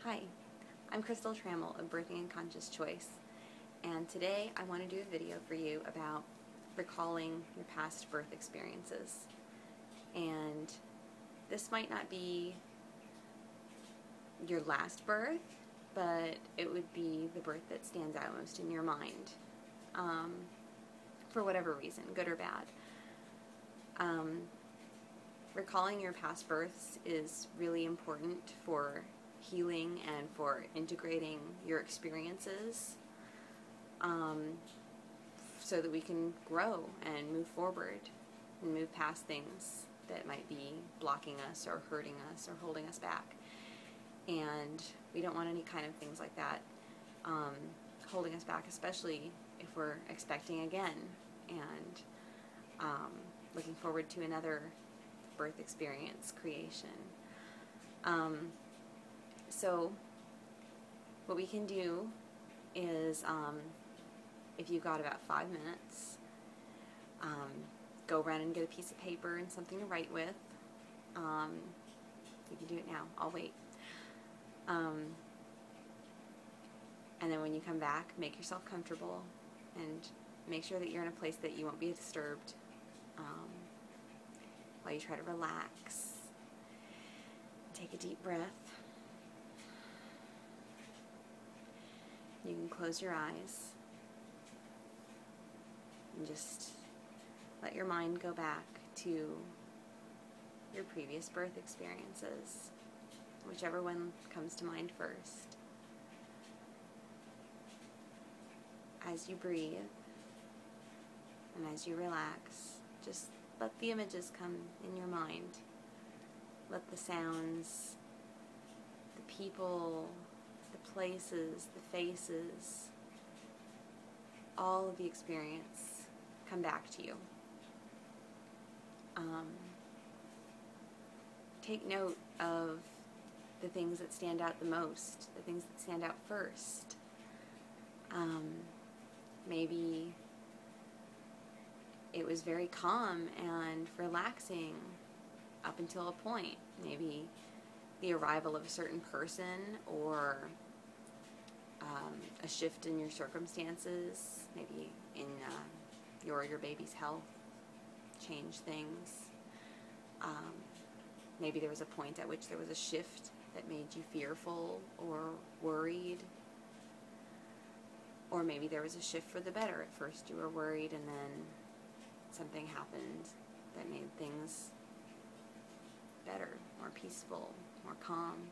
Hi, I'm Crystal Trammell of Birthing and Conscious Choice, and today I want to do a video for you about recalling your past birth experiences. And this might not be your last birth, but it would be the birth that stands out most in your mind, for whatever reason, good or bad. Recalling your past births is really important for healing and for integrating your experiences, so that we can grow and move forward and move past things that might be blocking us or hurting us or holding us back. And we don't want any kind of things like that holding us back, especially if we're expecting again and looking forward to another birth experience creation. So what we can do is, if you've got about 5 minutes, go around and get a piece of paper and something to write with. You can do it now. I'll wait. And then when you come back, make yourself comfortable and make sure that you're in a place that you won't be disturbed while you try to relax. Take a deep breath. You can close your eyes and just let your mind go back to your previous birth experiences, whichever one comes to mind first. As you breathe and as you relax, just let the images come in your mind. Let the sounds, the people, the places, the faces, all of the experience come back to you. Take note of the things that stand out the most, the things that stand out first. Maybe it was very calm and relaxing up until a point. Maybe the arrival of a certain person, or a shift in your circumstances, maybe in your baby's health, change things. Maybe there was a point at which there was a shift that made you fearful or worried. Or maybe there was a shift for the better. At first you were worried and then something happened that made things better, more peaceful, more calm.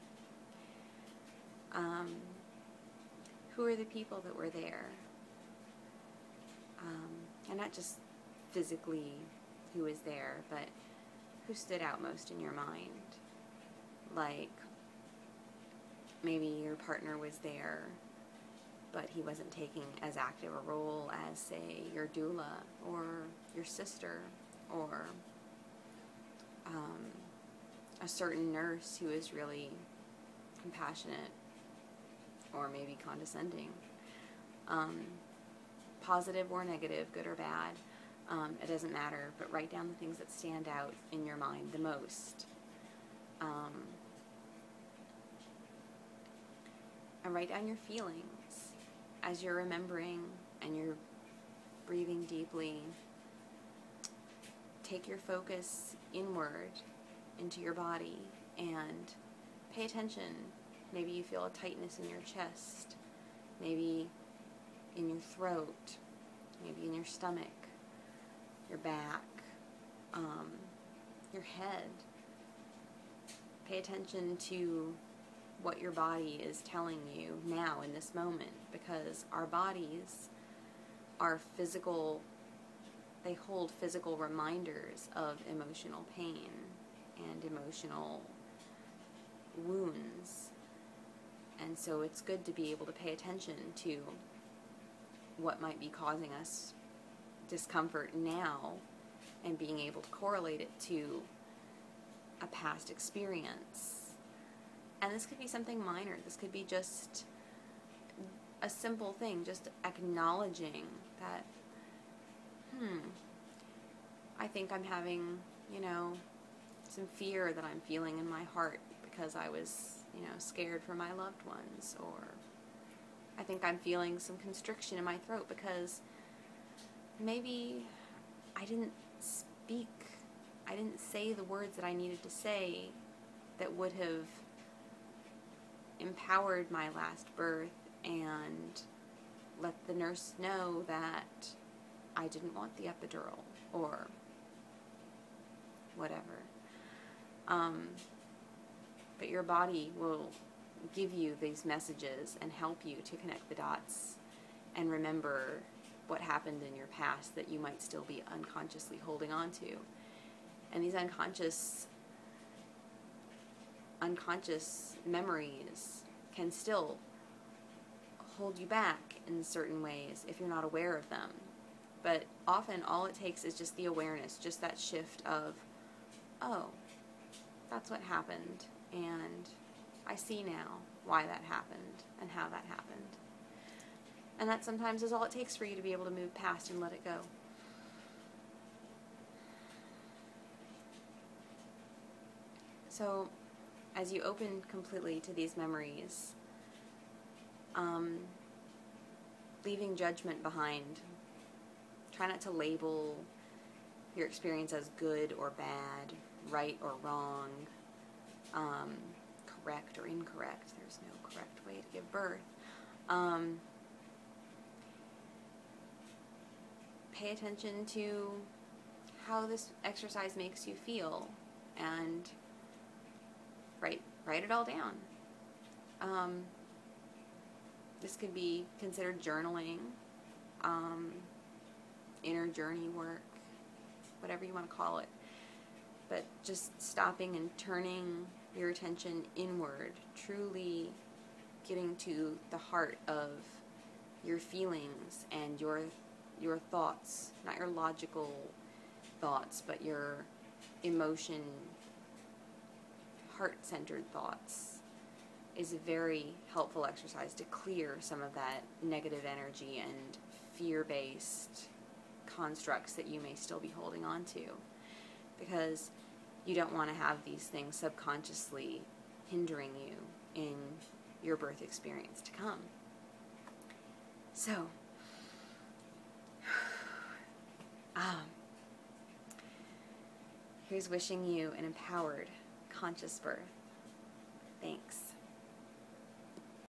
Who are the people that were there? And not just physically who was there, but who stood out most in your mind. Like, maybe your partner was there, but he wasn't taking as active a role as, say, your doula or your sister, or a certain nurse who is really compassionate or maybe condescending. Positive or negative, good or bad, it doesn't matter, but write down the things that stand out in your mind the most. And write down your feelings as you're remembering and you're breathing deeply. Take your focus inward into your body and pay attention. Maybe you feel a tightness in your chest, maybe in your throat, maybe in your stomach, your back, your head. Pay attention to what your body is telling you now in this moment, because our bodies are physical, they hold physical reminders of emotional pain and emotional wounds. And so it's good to be able to pay attention to what might be causing us discomfort now and being able to correlate it to a past experience. And this could be something minor. This could be just a simple thing, just acknowledging that, I think I'm having, some fear that I'm feeling in my heart because I was scared for my loved ones, or I think I'm feeling some constriction in my throat because maybe I didn't say the words that I needed to say that would have empowered my last birth and let the nurse know that I didn't want the epidural or whatever. But your body will give you these messages and help you to connect the dots and remember what happened in your past that you might still be unconsciously holding on to. And these unconscious memories can still hold you back in certain ways if you're not aware of them. But often all it takes is just the awareness, just that shift of, oh, that's what happened, and I see now why that happened and how that happened. And that sometimes is all it takes for you to be able to move past and let it go. So, as you open completely to these memories, leaving judgment behind. Try not to label your experience as good or bad, right or wrong, correct or incorrect. There's no correct way to give birth. Pay attention to how this exercise makes you feel, and write it all down. This could be considered journaling, inner journey work, whatever you want to call it. But just stopping and turning your attention inward, truly getting to the heart of your feelings and your thoughts, not your logical thoughts, but your emotion, heart-centered thoughts, is a very helpful exercise to clear some of that negative energy and fear-based constructs that you may still be holding on to, because you don't want to have these things subconsciously hindering you in your birth experience to come. So, here's wishing you an empowered, conscious birth. Thanks.